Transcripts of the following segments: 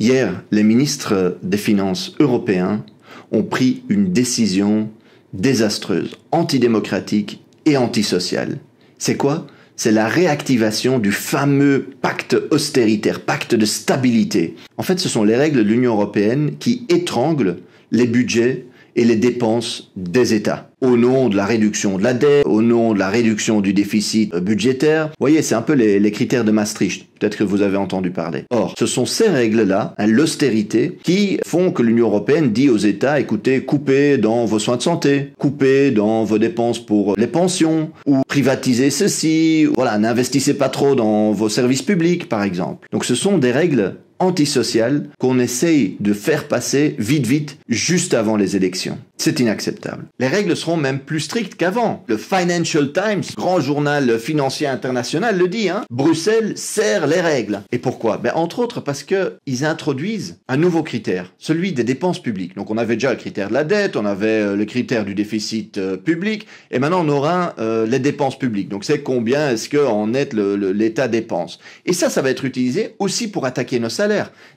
Hier, les ministres des Finances européens ont pris une décision désastreuse, antidémocratique et antisociale. C'est quoi? C'est la réactivation du fameux pacte austéritaire, pacte de stabilité. En fait, ce sont les règles de l'Union européenne qui étranglent les budgets et les dépenses des États. Au nom de la réduction de la dette, au nom de la réduction du déficit budgétaire. Vous voyez, c'est un peu les critères de Maastricht. Peut-être que vous avez entendu parler. Or, ce sont ces règles-là, l'austérité, qui font que l'Union européenne dit aux États, écoutez, coupez dans vos soins de santé, coupez dans vos dépenses pour les pensions, ou privatisez ceci, voilà, n'investissez pas trop dans vos services publics, par exemple. Donc ce sont des règles antisociales qu'on essaye de faire passer vite, juste avant les élections. C'est inacceptable. Les règles seront même plus strictes qu'avant. Le Financial Times, grand journal financier international, le dit, Bruxelles serre les règles. Et pourquoi? Entre autres parce que ils introduisent un nouveau critère, celui des dépenses publiques. Donc on avait déjà le critère de la dette, on avait le critère du déficit public, et maintenant on aura les dépenses publiques. Donc c'est combien est-ce qu'en net l'État dépense. Et ça va être utilisé aussi pour attaquer nos salaires.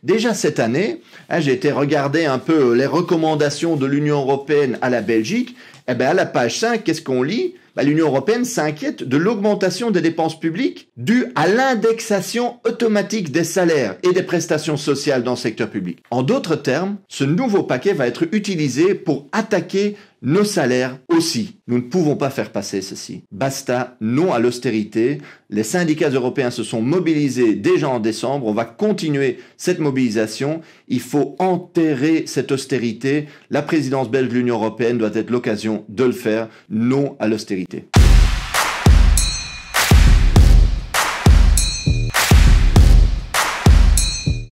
Déjà cette année, j'ai été regarder un peu les recommandations de l'Union européenne à la Belgique. À la page 5, qu'est-ce qu'on lit? L'Union européenne s'inquiète de l'augmentation des dépenses publiques due à l'indexation automatique des salaires et des prestations sociales dans le secteur public. En d'autres termes, ce nouveau paquet va être utilisé pour attaquer nos salaires aussi. Nous ne pouvons pas faire passer ceci. Basta, non à l'austérité. Les syndicats européens se sont mobilisés déjà en décembre. On va continuer cette mobilisation. Il faut enterrer cette austérité. La présidence belge de l'Union européenne doit être l'occasion de le faire. Non à l'austérité.